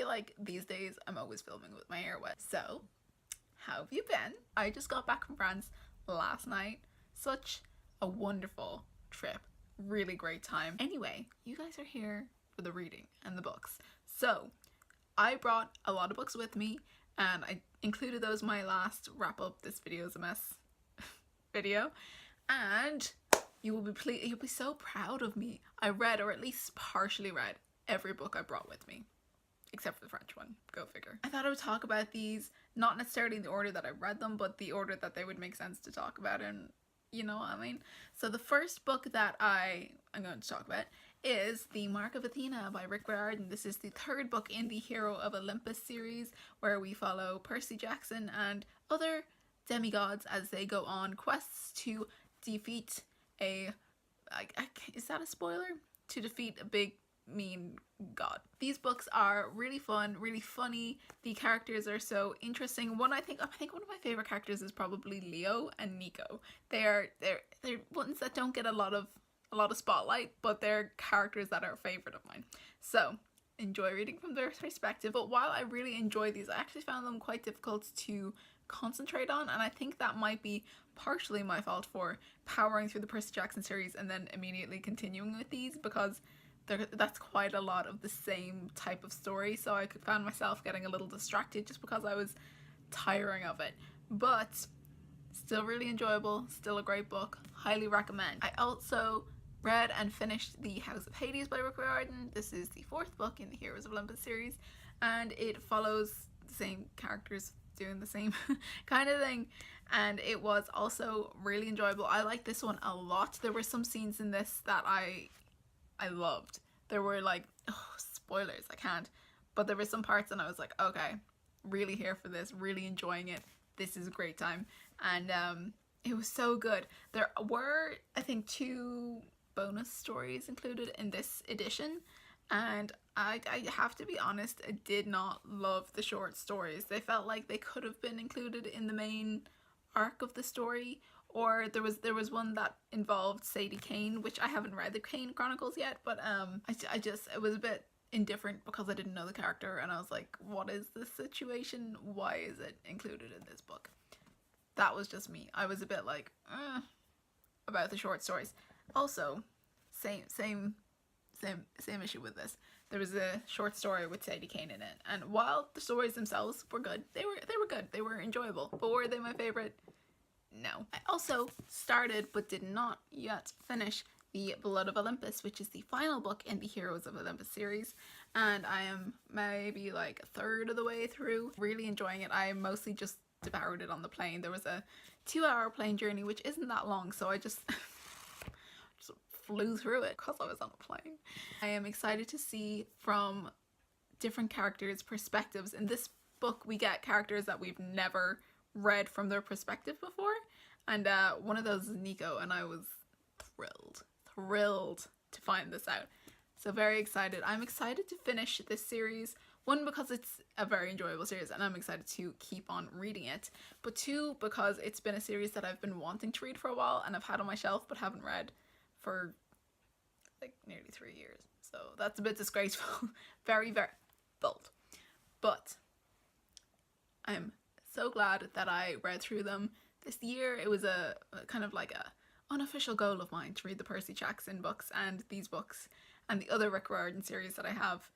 feel like these days I'm always filming with my hair wet. So, how have you been? I just got back from France last night. Such a wonderful trip. Really great time. Anyway, you guys are here for the reading and the books. So, I brought a lot of books with me and I included those in my last wrap up this video's a mess video. And you'll be so proud of me. I read, or at least partially read, every book I brought with me. Except for the French one. Go figure. I thought I would talk about these, not necessarily in the order that I read them, but the order that they would make sense to talk about, and you know what I mean? So the first book that I'm going to talk about is The Mark of Athena by Rick Riordan. This is the third book in the Hero of Olympus series, where we follow Percy Jackson and other demigods as they go on quests to defeat is that a spoiler? To defeat a big mean god. These books are really fun, really funny. The characters are so interesting. I think one of my favorite characters is probably Leo and Nico. They're ones that don't get a lot of spotlight, but they're characters that are a favorite of mine. So enjoy reading from their perspective. But while I really enjoy these, I actually found them quite difficult to concentrate on, and I think that might be partially my fault for powering through the Percy Jackson series and then immediately continuing with these, because that's quite a lot of the same type of story, so I found myself getting a little distracted just because I was tiring of it. But still really enjoyable, still a great book, highly recommend. I also read and finished The House of Hades by Rick Riordan. This is the fourth book in the Heroes of Olympus series, and it follows the same characters doing the same kind of thing, and it was also really enjoyable. I like this one a lot. There were some scenes in this that I loved. There were spoilers, I can't, but there were some parts and I was like, okay, really here for this, really enjoying it. This is a great time, and it was so good. There were, I think, 2 bonus stories included in this edition, and I have to be honest, I did not love the short stories. They felt like they could have been included in the main arc of the story, or there was one that involved Sadie Kane, which I haven't read the Kane Chronicles yet, but it was a bit indifferent because I didn't know the character, and I was like, what is this situation? Why is it included in this book? That was just me. I was a bit like, about the short stories. Also, same issue with this. There was a short story with Sadie Kane in it, and while the stories themselves were good, they were good, they were enjoyable, but were they my favorite? No. I also started but did not yet finish The Blood of Olympus, which is the final book in the Heroes of Olympus series, and I am maybe like a third of the way through. Really enjoying it. I mostly just devoured it on the plane. There was a 2-hour plane journey, which isn't that long, so I just flew through it because I was on a plane. I am excited to see from different characters' perspectives. In this book we get characters that we've never read from their perspective before, and one of those is Nico, and I was thrilled to find this out. So very excited. I'm excited to finish this series, one because it's a very enjoyable series and I'm excited to keep on reading it, but 2 because it's been a series that I've been wanting to read for a while and I've had on my shelf but haven't read for like nearly 3 years, so that's a bit disgraceful. very bold, but I'm so glad that I read through them this year. It was a kind of like a unofficial goal of mine to read the Percy Jackson books and these books and the other Rick Riordan series that I have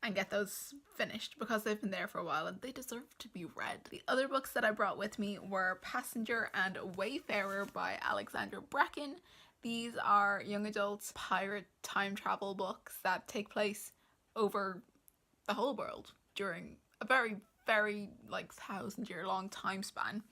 and get those finished because they've been there for a while and they deserve to be read. The other books that I brought with me were Passenger and Wayfarer by Alexandra Bracken. These are young adult pirate time travel books that take place over the whole world during a very 1,000-year long time span,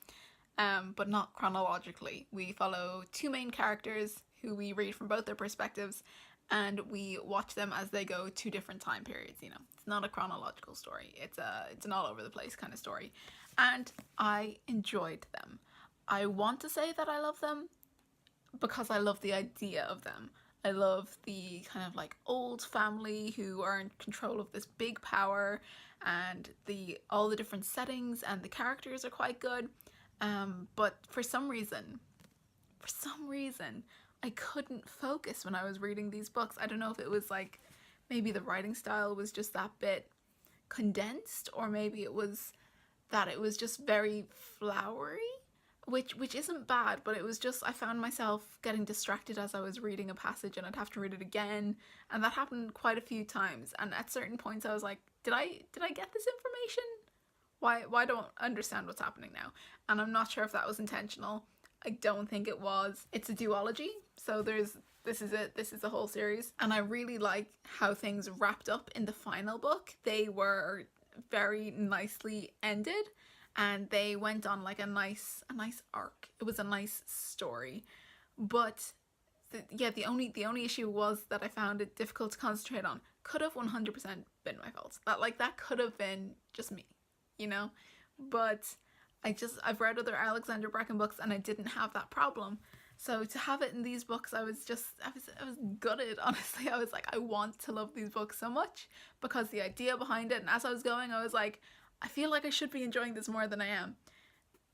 but not chronologically. We follow 2 main characters who we read from both their perspectives, and we watch them as they go to different time periods. You know, it's not a chronological story. It's an all over the place kind of story, and I enjoyed them. I want to say that I love them because I love the idea of them. I love the kind of like old family who are in control of this big power, and all the different settings, and the characters are quite good. But for some reason, I couldn't focus when I was reading these books. I don't know if it was like maybe the writing style was just that bit condensed, or maybe it was that it was just very flowery, which isn't bad, but it was just, I found myself getting distracted as I was reading a passage and I'd have to read it again, and that happened quite a few times, and at certain points I was like, did I get this information? Why don't I understand what's happening now? And I'm not sure if that was intentional. I don't think it was. It's a duology, so this is a whole series, and I really like how things wrapped up in the final book. They were very nicely ended, and they went on like a nice arc. It was a nice story, but the only issue was that I found it difficult to concentrate on. Could have 100% been my fault. That could have been just me, you know? But I've read other Alexandra Bracken books and I didn't have that problem. So to have it in these books, I was gutted, honestly. I was like, I want to love these books so much because the idea behind it, and as I was going, I was like, I feel like I should be enjoying this more than I am.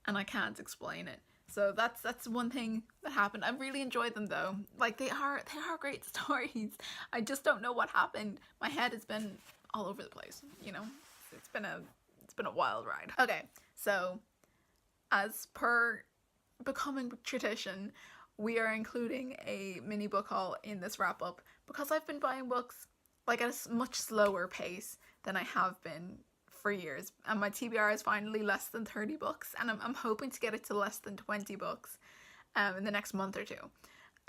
And I can't explain it. So that's one thing that happened. I really enjoyed them though. Like they are great stories. I just don't know what happened. My head has been all over the place, you know. It's been a wild ride. Okay, so as per becoming tradition, we are including a mini book haul in this wrap up because I've been buying books like at a much slower pace than I have been for years, and my TBR is finally less than 30 books, and I'm hoping to get it to less than 20 books in the next month or two,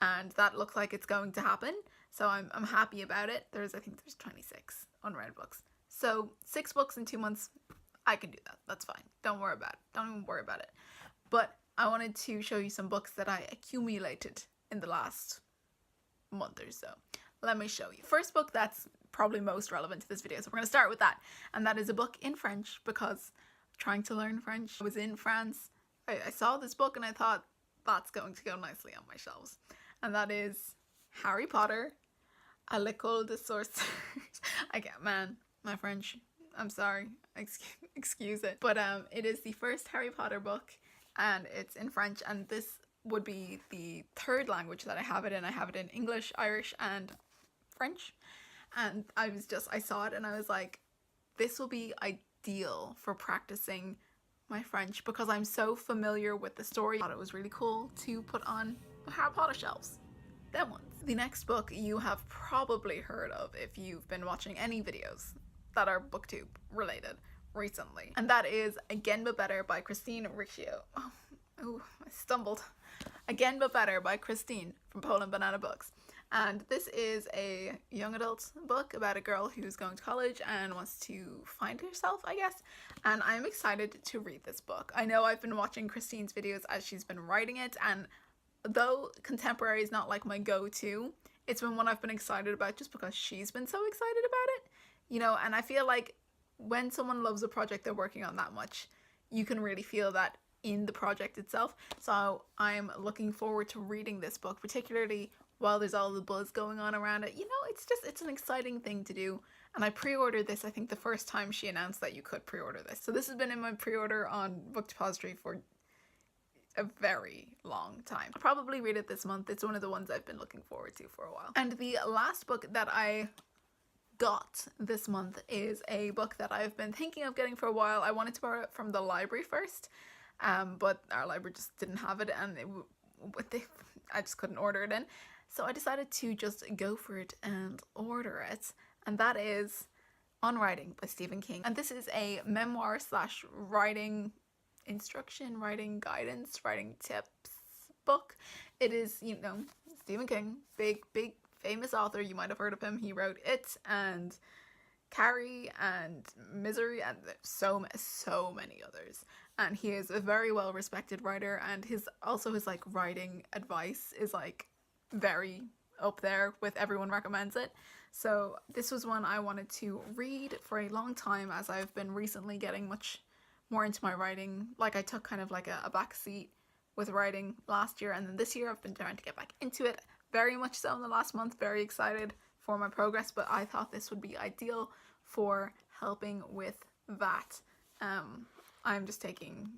and that looks like it's going to happen, so I'm happy about it. I think there's 26 unread books, so 6 books in 2 months, I can do that. That's fine. Don't worry about it. Don't even worry about it. But I wanted to show you some books that I accumulated in the last month or so. Let me show you. First book that's probably most relevant to this video, so we're going to start with that, and that is a book in French because I'm trying to learn French. I was in France, I saw this book and I thought that's going to go nicely on my shelves, and that is Harry Potter à l'école des sorciers. My French, I'm sorry, excuse it, but it is the first Harry Potter book and it's in French, and this would be the third language that I have it in. I have it in English, Irish and French, and I saw it and I was like, this will be ideal for practicing my French because I'm so familiar with the story. I thought it was really cool to put on Harry Potter shelves. Them ones. The next book you have probably heard of if you've been watching any videos that are booktube related recently, and that is Again But Better by Christine Riccio. Oh, I stumbled. Again But Better by Christine from Poland Banana Books. And this is a young adult book about a girl who's going to college and wants to find herself, I guess. And I'm excited to read this book. I know I've been watching Christine's videos as she's been writing it, and though contemporary is not like my go-to, it's been one I've been excited about just because she's been so excited about it, you know. And I feel like when someone loves a project they're working on that much, you can really feel that in the project itself. So I'm looking forward to reading this book, particularly while there's all the buzz going on around it. You know, it's an exciting thing to do. And I pre-ordered this, I think, the first time she announced that you could pre-order this. So this has been in my pre-order on Book Depository for a very long time. I'll probably read it this month. It's one of the ones I've been looking forward to for a while. And the last book that I got this month is a book that I've been thinking of getting for a while. I wanted to borrow it from the library first, but our library just didn't have it, and I just couldn't order it in. So I decided to just go for it and order it, and that is On Writing by Stephen King. And this is a memoir / writing instruction, writing guidance, writing tips book. It is, you know, Stephen King, big famous author. You might have heard of him. He wrote It and Carrie and Misery and so many others. And he is a very well respected writer, and his like writing advice is like very up there with everyone recommends it. So this was one I wanted to read for a long time, as I've been recently getting much more into my writing. Like I took kind of like a back seat with writing last year, and then this year I've been trying to get back into it very much so in the last month. Very excited for my progress, but I thought this would be ideal for helping with that. I'm just taking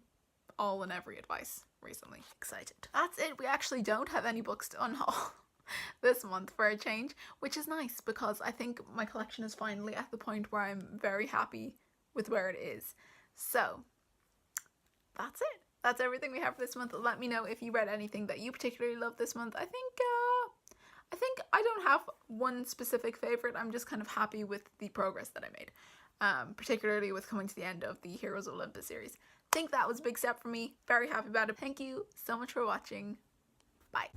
all and every advice recently. Excited. That's it. We actually don't have any books to unhaul. this month for a change, which is nice because I think my collection is finally at the point where I'm very happy with where it is. So that's it. That's everything we have for this month. Let me know if you read anything that you particularly love this month. I think I don't have one specific favorite. I'm just kind of happy with the progress that I made, particularly with coming to the end of the Heroes of Olympus series. I think that was a big step for me. Very happy about it. Thank you so much for watching. Bye.